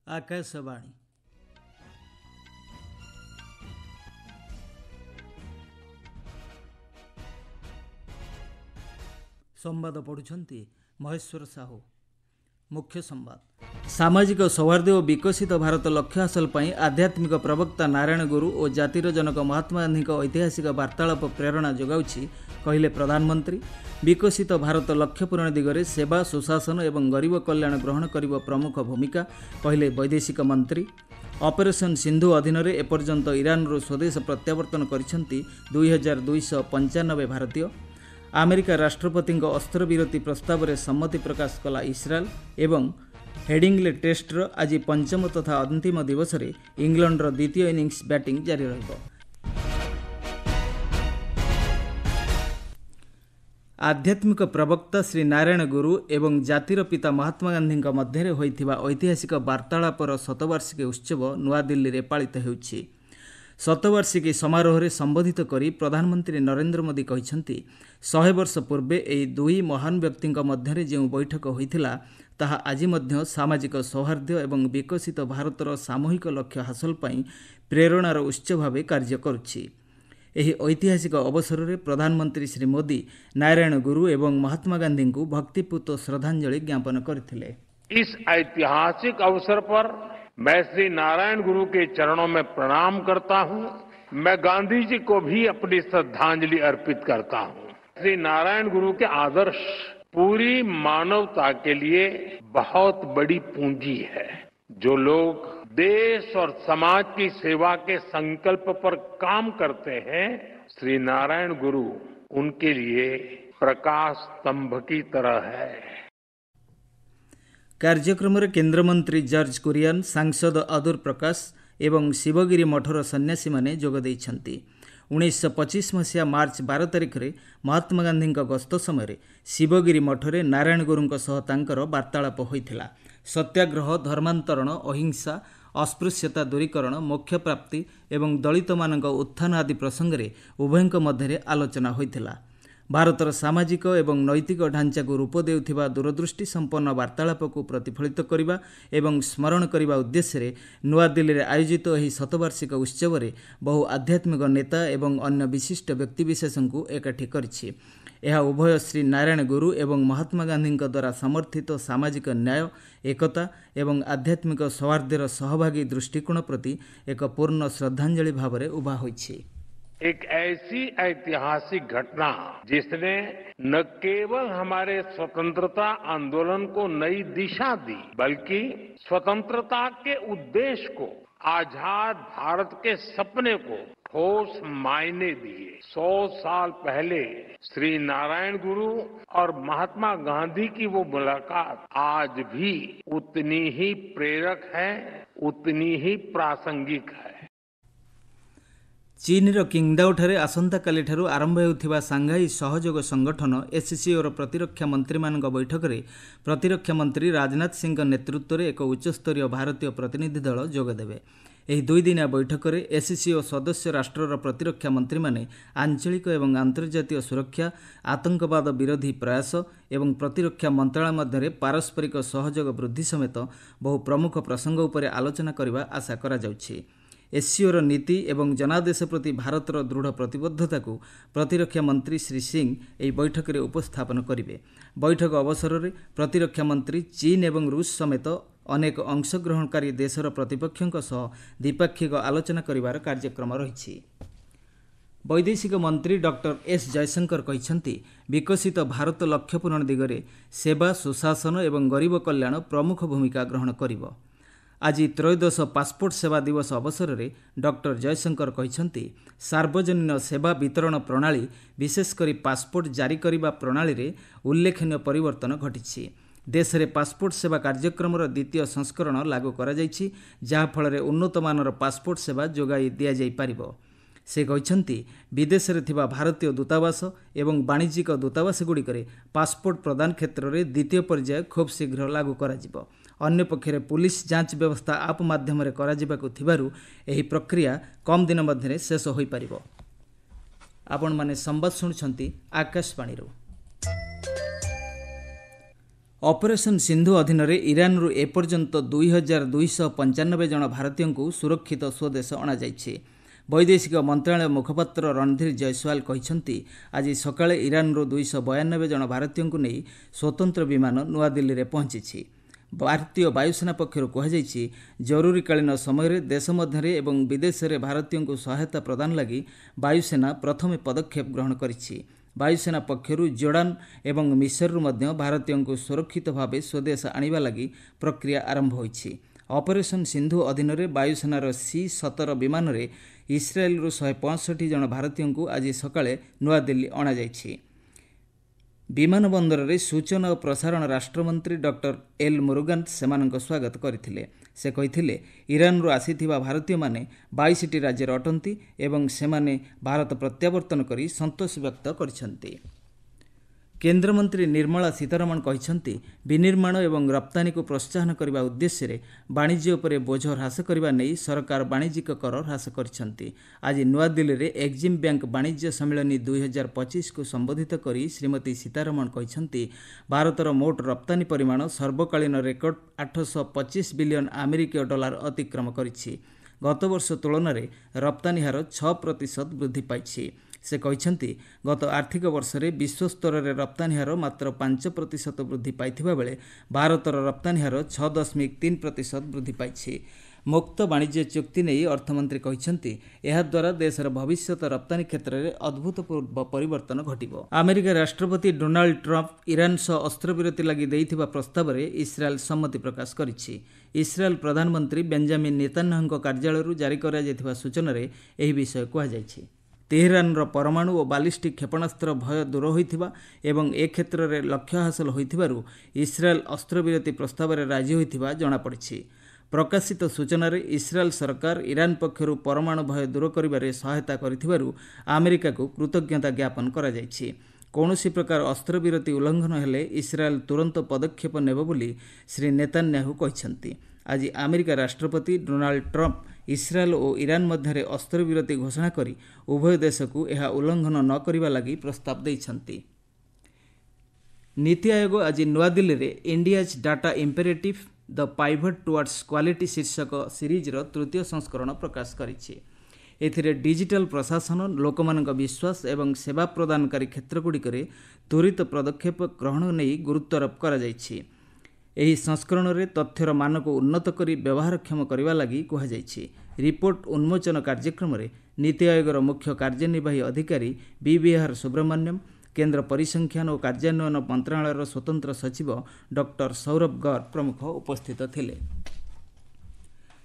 आकाशवाणी संवाद पढ़ुछंती महेश्वर साहू। मुख्य संवाद सामाजिक सौहार्द और विकसित भारत लक्ष्य हासिल पर आध्यात्मिक प्रवक्ता नारायण गुरु और जातिर जनक महात्मा गांधी ऐतिहासिक वार्तालाप प्रेरणा जोगाउछि कहले प्रधानमंत्री। विकसित भारत लक्ष्य पूरण दिगरे सेवा सुशासन और गरीब कल्याण ग्रहण करिब प्रमुख भूमिका कहले वैदेशिक मंत्री। ऑपरेशन सिंधु अधीन एपर्यंत ईरान स्वदेश प्रत्यावर्तन करिसेंती 2295 भारतीय। अमेरिका राष्ट्रपति अस्त्रविरति प्रस्ताव में सम्मति प्रकाश कला इस्राएल एवं हेडिंग्ले टेस्टर आज पंचम तथा अंतिम दिवस में इंग्लैंडर द्वितीय इनिंग्स बैटिंग जारी रहिब। आध्यात्मिक प्रवक्ता श्री नारायण गुरु एवं जातिर पिता महात्मा गांधी मध्य होइथिबा ऐतिहासिक वार्तालापर शतवार्षिकी उत्सव नूआ दिल्ली में पालित होउछि। शतवार्षिकी समारोह में संबोधित करी प्रधानमंत्री नरेंद्र मोदी कहते 100 वर्ष पूर्वे यही दुई महान व्यक्ति मध्य जो बैठक होइथिला ताहा आज मध्य सामाजिक सौहार्द एवं विकसित भारतर सामूहिक लक्ष्य हासिल पई प्रेरणार उत्स भाव कार्य करुछि। एही ऐतिहासिक अवसर में प्रधानमंत्री श्री मोदी नारायण गुरु एवं महात्मा गांधी को भक्तिपूत श्रद्धांजलि ज्ञापन करथिले। इस ऐतिहासिक अवसर पर मैं श्री नारायण गुरु के चरणों में प्रणाम करता हूं। मैं गांधी जी को भी अपनी श्रद्धांजलि अर्पित करता हूं। श्री नारायण गुरु के आदर्श पूरी मानवता के लिए बहुत बड़ी पूंजी है। जो लोग देश और समाज की सेवा के संकल्प पर काम करते हैं, श्री नारायण गुरु उनके लिए प्रकाश स्तंभ की तरह है। कार्यक्रम में केन्द्रमंत्री जॉर्ज कुरियन, सांसद अदूर प्रकाश एवं शिवगिरी मठर सन्यासी माने जोग दैछंती। 1925 मसीहा मार्च 12 तारिख में महात्मा गांधी गस्त समय शिवगिरी मठरे नारायण गुरुंक सह तांकर वार्तालाप होइथिला। सत्याग्रह, धर्मांतरण, अहिंसा, अस्पृश्यता दूरीकरण, मोक्ष प्राप्ति एवं दलित मानक उत्थान आदि प्रसंग में उभयंक मध्य आलोचना होइथिला। भारतर सामाजिक एवं नैतिक ढांचा को रूप देउथिबा दूरदृष्टि संपन्न वार्तालाप को प्रतिफलित करने एवं स्मरण करने उद्देश्य नूआ दिल्ली में आयोजित यह शतवार्षिक उत्सव में बहु आध्यात्मिक नेता एवं अन्य विशिष्ट व्यक्तिविशेष को एकाठी करिछि। यह उभय श्री नारायण गुरु एवं महात्मा गांधी द्वारा समर्थित सामाजिक न्याय, एकता एवं आध्यात्मिक सौहार्दर सहभागी दृष्टिकोण प्रति एक पूर्ण श्रद्धांजलि भाव में उभा होइछि। एक ऐसी ऐतिहासिक घटना जिसने न केवल हमारे स्वतंत्रता आंदोलन को नई दिशा दी, बल्कि स्वतंत्रता के उद्देश्य को, आजाद भारत के सपने को ठोस मायने दिए। 100 साल पहले श्री नारायण गुरु और महात्मा गांधी की वो मुलाकात आज भी उतनी ही प्रेरक है, उतनी ही प्रासंगिक है। चीनर किंगडाओ ठारे आसंता काली ठारू आरंभ होउथिबा सांघाई सहयोग संगठन एससीओ प्रतिरक्षा मंत्री मानक बैठक में प्रतिरक्षा मंत्री राजनाथ सिंह नेतृत्व में एक उच्चस्तरीय भारतीय प्रतिनिधि दल जोगदेवे। एही 2 दिनिया बैठक में एससीओ सदस्य राष्ट्रर प्रतिरक्षा मंत्री माने आंचलिक एवं अंतर्जातीय सुरक्षा, आतंकवाद विरोधी प्रयास एवं प्रतिरक्षा मंत्रालय मध्य पारस्परिक सहयोग वृद्धि समेत बहु प्रमुख प्रसंग उपर आलोचना करने आशा करा जाउछि। एससीओर नीति एवं जनादेश प्रति भारतर दृढ़ प्रतिबद्धता को प्रतिरक्षा मंत्री श्री सिंह यह बैठक में उपस्थापन करेंगे। बैठक अवसर में प्रतिरक्षा मंत्री चीन एवं रूस समेत अनेक अंशग्रहणकारी देशर प्रतिपक्षों सह द्विपाक्षिक आलोचना करिवार कार्यक्रम रही। वैदेशिक मंत्री डॉक्टर एस जयशंकर कहते विकसित भारत लक्ष्य पूरण दिगरे सेवा सुशासन एवं गरीब कल्याण प्रमुख भूमिका ग्रहण करिब। आज त्रयोदश पासपोर्ट सेवा दिवस अवसर में डॉक्टर जयशंकर कहते सार्वजनीन सेवा वितरण प्रणाली विशेषकर पासपोर्ट जारी करने प्रणाली में उल्लेखनीय परिवर्तन घटी। देश में पासपोर्ट सेवा कार्यक्रम द्वितीय संस्करण लागू करा जायछि, जहा फल उन्नत मानर पासपोर्ट सेवा जोगाई दिया जाई पारिबो। से कहते विदेश में थिबा भारतीय दूतावास एवं वाणिज्यिक दूतावास गुड़िकरे पासपोर्ट प्रदान क्षेत्र में द्वितीय पर्याय खूब शीघ्र लागू करा जिवो। अन्य पक्षरे पुलिस जांच व्यवस्था आप माध्यम करा जिबाकु थिबारु एही प्रक्रिया कम दिन मध्यरे शेष होई पारिबो। आपण माने संवाद सुनुछंती आकाशवाणी रो। ଅପରେସନ୍ ସିନ୍ଧୁ ଅଧୀନରେ ଇରାନରୁ ଏପର୍ଯ୍ୟନ୍ତ 2295 ଜଣ ଭାରତୀୟଙ୍କୁ ସୁରକ୍ଷିତ ସ୍ୱଦେଶ ଅଣାଯାଇଛି। ବୈଦେଶିକ ମନ୍ତ୍ରଣାଳୟ ମୁଖପାତ୍ର ରଣଧୀର ଜୟସ୍ୱାଲ କହିଛନ୍ତି, ଆଜି ସକାଳେ ଇରାନରୁ 292 ଜଣ ଭାରତୀୟଙ୍କୁ ନେଇ ସ୍ୱତନ୍ତ୍ର ବିମାନ ନୂଆଦିଲ୍ଲୀରେ ପହଞ୍ଚିଛି। ଭାରତୀୟ ବାୟୁସେନା ପକ୍ଷରୁ କୁହାଯାଇଛି, ଜରୁରୀକାଳୀନ ସମୟରେ ଦେଶ ମଧ୍ୟରେ ଏବଂ ବିଦେଶରେ ଭାରତୀୟଙ୍କୁ ସହାୟତା ପ୍ରଦାନ ଲାଗି ବାୟୁସେନା ପ୍ରଥମେ ପଦକ୍ଷେପ ଗ୍ରହଣ କରିଛି। ବାୟୁସେନା ପକ୍ଷରୁ ଜୋର୍ଡାନ ଏବଂ ମିସରରୁ ମଧ୍ୟ ଭାରତୀୟଙ୍କୁ ସୁରକ୍ଷିତ ଭାବେ ସ୍ୱଦେଶ ଆଣିବା ଲାଗି ପ୍ରକ୍ରିୟା ଆରମ୍ଭ ହୋଇଛି। ଅପରେସନ୍ ସିନ୍ଧୁ ଅଧୀନରେ ବାୟୁସେନାର C-17 ବିମାନରେ ଇସ୍ରାଏଲରୁ 165 ଜଣ ଭାରତୀୟଙ୍କୁ ଆଜି ସକାଳେ ନୂଆଦିଲ୍ଲୀ ଅଣାଯାଇଛି। ବିମାନ ବନ୍ଦରରେ ସୂଚନା ଓ ପ୍ରସାରଣ ରାଷ୍ଟ୍ରମନ୍ତ୍ରୀ ଡକ୍ଟର ଏଲ୍ ମୁରୁଗାନ୍ ସେମାନଙ୍କ ସ୍ୱାଗତ କରିଥିଲେ। ସେ କହିଥିଲେ, ଇରାନରୁ ଆସିଥିବା ଭାରତୀୟମାନେ 22ଟି ରାଜ୍ୟର ଅଟନ୍ତି ଏବଂ ସେମାନେ ଭାରତ ପ୍ରତ୍ୟାବର୍ତ୍ତନ କରି ସନ୍ତୋଷ ବ୍ୟକ୍ତ କରିଛନ୍ତି। କେନ୍ଦ୍ରମନ୍ତ୍ରୀ ନିର୍ମଳା ସୀତାରମଣ କହିଛନ୍ତି, ବିନିର୍ମାଣ ଏବଂ ରପ୍ତାନୀକୁ ପ୍ରୋତ୍ସାହନ କରିବା ଉଦ୍ଦେଶ୍ୟରେ ବାଣିଜ୍ୟ ଉପରେ ବୋଝ ହ୍ରାସ କରିବା ନେଇ ସରକାର ବାଣିଜ୍ୟିକ କର ହ୍ରାସ କରିଛନ୍ତି। ଆଜି ନୂଆଦିଲ୍ଲୀରେ ଏକ୍ଜିମ୍ ବ୍ୟାଙ୍କ ବାଣିଜ୍ୟ ସମ୍ମିଳନୀ 2025କୁ ସମ୍ବୋଧିତ କରି ଶ୍ରୀମତୀ ସୀତାରମଣ କହିଛନ୍ତି, ଭାରତର ମୋଟ ରପ୍ତାନୀ ପରିମାଣ ସର୍ବକାଳୀନ ରେକର୍ଡ $825 ବିଲିୟନ ଆମେରିକୀୟ ଡଲାର ଅତିକ୍ରମ କରିଛି। ଗତବର୍ଷ ତୁଳନାରେ ରପ୍ତାନୀ ହାର 6% ବୃଦ୍ଧି ପାଇଛି। ସେ କହିଛନ୍ତି, ଗତ ଆର୍ଥିକ ବର୍ଷରେ ବିଶ୍ୱସ୍ତରରେ ରପ୍ତାନୀ ହାର ମାତ୍ର 5% ବୃଦ୍ଧି ପାଇଥିବା ବେଳେ ଭାରତର ରପ୍ତାନୀ ହାର 6.3% ବୃଦ୍ଧି ପାଇଛି। ମୁକ୍ତ ବାଣିଜ୍ୟ ଚୁକ୍ତି ନେଇ ଅର୍ଥମନ୍ତ୍ରୀ କହିଛନ୍ତି, ଏହାଦ୍ୱାରା ଦେଶର ଭବିଷ୍ୟତ ରପ୍ତାନୀ କ୍ଷେତ୍ରରେ ଅଭୂତପୂର୍ବ ପରିବର୍ତ୍ତନ ଘଟିବ। ଆମେରିକା ରାଷ୍ଟ୍ରପତି ଡୋନାଲ୍ଡ ଟ୍ରମ୍ପ ଇରାନ ସହ ଅସ୍ତ୍ରବିରତି ଲାଗି ଦେଇଥିବା ପ୍ରସ୍ତାବରେ ଇସ୍ରାଏଲ ସମ୍ମତି ପ୍ରକାଶ କରିଛି। ଇସ୍ରାଏଲ ପ୍ରଧାନମନ୍ତ୍ରୀ ବେଞ୍ଜାମିନ୍ ନେତାନ୍ୟାହୁଙ୍କ କାର୍ଯ୍ୟାଳୟରୁ ଜାରି କରାଯାଇଥିବା ସୂଚନାରେ ଏହି ବିଷୟ କୁହାଯାଇଛି। ତେହେରାନର ପରମାଣୁ ଓ ବାଲିଷ୍ଟିକ୍ କ୍ଷେପଣାସ୍ତ୍ର ଭୟ ଦୂର ହୋଇଥିବା ଏବଂ ଏ କ୍ଷେତ୍ରରେ ଲକ୍ଷ୍ୟ ହାସଲ ହୋଇଥିବାରୁ ଇସ୍ରାଏଲ ଅସ୍ତ୍ରବିରତି ପ୍ରସ୍ତାବରେ ରାଜି ହୋଇଥିବା ଜଣାପଡ଼ିଛି। ପ୍ରକାଶିତ ସୂଚନାରେ ଇସ୍ରାଏଲ ସରକାର ଇରାନ ପକ୍ଷରୁ ପରମାଣୁ ଭୟ ଦୂର କରିବାରେ ସହାୟତା କରିଥିବାରୁ ଆମେରିକାକୁ କୃତଜ୍ଞତା ଜ୍ଞାପନ କରାଯାଇଛି। କୌଣସି ପ୍ରକାର ଅସ୍ତ୍ରବିରତି ଉଲ୍ଲଂଘନ ହେଲେ ଇସ୍ରାଏଲ ତୁରନ୍ତ ପଦକ୍ଷେପ ନେବ ବୋଲି ଶ୍ରୀ ନେତାନ୍ୟାହୁ କହିଛନ୍ତି। ଆଜି ଆମେରିକା ରାଷ୍ଟ୍ରପତି ଡୋନାଲ୍ଡ ଟ୍ରମ୍ପ ଇସ୍ରାଏଲ ଓ ଇରାନ ମଧ୍ୟରେ ଅସ୍ତ୍ରବିରତି ଘୋଷଣା କରି ଉଭୟ ଦେଶକୁ ଏହା ଉଲ୍ଲଂଘନ ନ କରିବା ଲାଗି ପ୍ରସ୍ତାବ ଦେଇଛନ୍ତି। ନୀତି ଆୟୋଗ ଆଜି ନୂଆଦିଲ୍ଲୀରେ ଇଣ୍ଡିଆଜ୍ ଡାଟା ଇମ୍ପେରେଟିଭ୍ ଦ ପାଇଭଟ୍ ଟୁୱାର୍ଡସ୍ କ୍ୱାଲିଟି ଶୀର୍ଷକ ସିରିଜର ତୃତୀୟ ସଂସ୍କରଣ ପ୍ରକାଶ କରିଛି। ଏଥିରେ ଡିଜିଟାଲ ପ୍ରଶାସନ, ଲୋକମାନଙ୍କ ବିଶ୍ୱାସ ଏବଂ ସେବା ପ୍ରଦାନକାରୀ କ୍ଷେତ୍ରଗୁଡ଼ିକରେ ତ୍ୱରିତ ପଦକ୍ଷେପ ଗ୍ରହଣ ନେଇ ଗୁରୁତ୍ୱାରୋପ କରାଯାଇଛି। ଏହି ସଂସ୍କରଣରେ ତଥ୍ୟର ମାନକୁ ଉନ୍ନତ କରି ବ୍ୟବହାରକ୍ଷମ କରିବା ଲାଗି କୁହାଯାଇଛି। ରିପୋର୍ଟ ଉନ୍ମୋଚନ କାର୍ଯ୍ୟକ୍ରମରେ ନୀତି ଆୟୋଗର ମୁଖ୍ୟ କାର୍ଯ୍ୟନିର୍ବାହୀ ଅଧିକାରୀ BVR ସୁବ୍ରମଣ୍ୟମ୍, କେନ୍ଦ୍ର ପରିସଂଖ୍ୟାନ ଓ କାର୍ଯ୍ୟାନ୍ୱୟନ ମନ୍ତ୍ରଣାଳୟର ସ୍ୱତନ୍ତ୍ର ସଚିବ ଡକ୍ଟର ସୌରଭ ଗର୍ଗ ପ୍ରମୁଖ ଉପସ୍ଥିତ ଥିଲେ।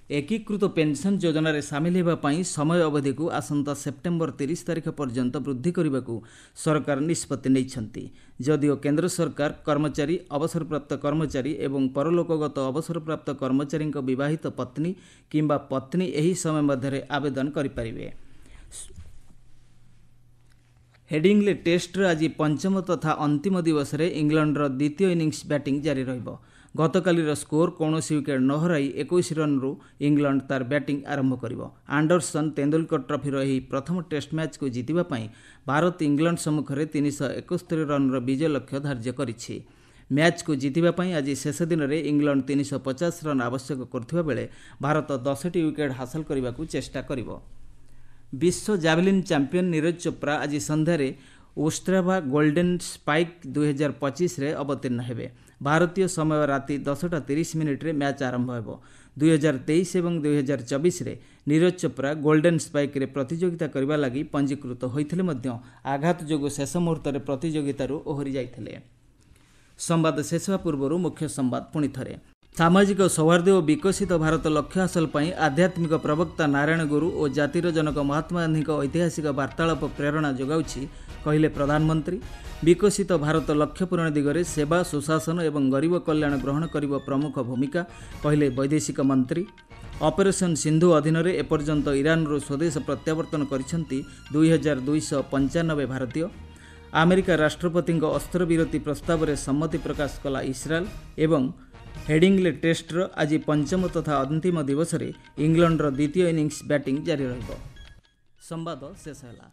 ଏକୀକୃତ ପେନ୍ସନ୍ ଯୋଜନାରେ ସାମିଲ ହେବା ପାଇଁ ସମୟ ଅବଧିକୁ ଆସନ୍ତା ସେପ୍ଟେମ୍ବର 30 ତାରିଖ ପର୍ଯ୍ୟନ୍ତ ବୃଦ୍ଧି କରିବାକୁ ସରକାର ନିଷ୍ପତ୍ତି ନେଇଛନ୍ତି। ଯଦିଓ କେନ୍ଦ୍ର ସରକାର କର୍ମଚାରୀ, ଅବସରପ୍ରାପ୍ତ କର୍ମଚାରୀ ଏବଂ ପରଲୋକଗତ ଅବସରପ୍ରାପ୍ତ କର୍ମଚାରୀଙ୍କ ବିବାହିତ ପତ୍ନୀ କିମ୍ବା ପତ୍ନୀ ଏହି ସମୟ ମଧ୍ୟରେ ଆବେଦନ କରିପାରିବେ। ହେଡିଂଲେ ଟେଷ୍ଟର ଆଜି ପଞ୍ଚମ ତଥା ଅନ୍ତିମ ଦିବସରେ ଇଂଲଣ୍ଡର ଦ୍ୱିତୀୟ ଇନିଂସ ବ୍ୟାଟିଂ ଜାରି ରହିବ। ଗତକାଲିର ସ୍କୋର କୌଣସି ୱିକେଟ୍ ନ ହରାଇ 21 ରନ୍ରୁ ଇଂଲଣ୍ଡ ତାର ବ୍ୟାଟିଂ ଆରମ୍ଭ କରିବ। ଆଣ୍ଡରସନ୍ ତେନ୍ଦୁଲକର ଟ୍ରଫିର ଏହି ପ୍ରଥମ ଟେଷ୍ଟ ମ୍ୟାଚ୍କୁ ଜିତିବା ପାଇଁ ଭାରତ ଇଂଲଣ୍ଡ ସମ୍ମୁଖରେ 371 ରନ୍ର ବିଜୟ ଲକ୍ଷ୍ୟ ଧାର୍ଯ୍ୟ କରିଛି। ମ୍ୟାଚ୍କୁ ଜିତିବା ପାଇଁ ଆଜି ଶେଷ ଦିନରେ ଇଂଲଣ୍ଡ 350 ରନ୍ ଆବଶ୍ୟକ କରୁଥିବା ବେଳେ ଭାରତ 10ଟି ୱିକେଟ୍ ହାସଲ କରିବାକୁ ଚେଷ୍ଟା କରିବ। ବିଶ୍ୱ ଜାଭେଲିନ୍ ଚାମ୍ପିୟନ ନୀରଜ ଚୋପ୍ରା ଆଜି ସନ୍ଧ୍ୟାରେ ଓଷ୍ଟ୍ରାଭା ଗୋଲ୍ଡେନ୍ ସ୍ପାଇକ୍ 2025ରେ ଅବତୀର୍ଣ୍ଣ ହେବେ। ଭାରତୀୟ ସମୟ ରାତି 10:30ରେ ମ୍ୟାଚ୍ ଆରମ୍ଭ ହେବ। 2023 ଏବଂ 2024ରେ ନୀରଜ ଚୋପ୍ରା ଗୋଲ୍ଡେନ୍ ସ୍ପାଇକ୍ରେ ପ୍ରତିଯୋଗିତା କରିବା ଲାଗି ପଞ୍ଜୀକୃତ ହୋଇଥିଲେ ମଧ୍ୟ ଆଘାତ ଯୋଗୁଁ ଶେଷ ମୁହୂର୍ତ୍ତରେ ପ୍ରତିଯୋଗିତାରୁ ଓହରି ଯାଇଥିଲେ। ସମ୍ବାଦ ଶେଷ ହେବା ପୂର୍ବରୁ ମୁଖ୍ୟ ସମ୍ବାଦ ପୁଣି ଥରେ। ସାମାଜିକ ସୌହାର୍ଦ୍ଦ୍ୟ ଓ ବିକଶିତ ଭାରତ ଲକ୍ଷ୍ୟ ହାସଲ ପାଇଁ ଆଧ୍ୟାତ୍ମିକ ପ୍ରବକ୍ତା ନାରାୟଣ ଗୁରୁ ଓ ଜାତିର ଜନକ ମହାତ୍ମା ଗାନ୍ଧୀଙ୍କ ଐତିହାସିକ ବାର୍ତ୍ତାଳାପ ପ୍ରେରଣା ଯୋଗାଉଛି, କହିଲେ ପ୍ରଧାନମନ୍ତ୍ରୀ। ବିକଶିତ ଭାରତ ଲକ୍ଷ୍ୟ ପୂରଣ ଦିଗରେ ସେବା, ସୁଶାସନ ଏବଂ ଗରିବ କଲ୍ୟାଣ ଗ୍ରହଣ କରିବ ପ୍ରମୁଖ ଭୂମିକା, କହିଲେ ବୈଦେଶିକ ମନ୍ତ୍ରୀ। ଅପରେସନ୍ ସିନ୍ଧୁ ଅଧୀନରେ ଏପର୍ଯ୍ୟନ୍ତ ଇରାନରୁ ସ୍ୱଦେଶ ପ୍ରତ୍ୟାବର୍ତ୍ତନ କରିଛନ୍ତି 2295 ଭାରତୀୟ। ଆମେରିକା ରାଷ୍ଟ୍ରପତିଙ୍କ ଅସ୍ତ୍ରବିରତି ପ୍ରସ୍ତାବରେ ସମ୍ମତି ପ୍ରକାଶ କଲା ଇସ୍ରାଏଲ ଏବଂ ହେଡିଂଲେ ଟେଷ୍ଟର ଆଜି ପଞ୍ଚମ ତଥା ଅନ୍ତିମ ଦିବସରେ ଇଂଲଣ୍ଡର ଦ୍ୱିତୀୟ ଇନିଂସ ବ୍ୟାଟିଂ ଜାରି ରହିବ। ସମ୍ବାଦ ଶେଷ ହେଲା।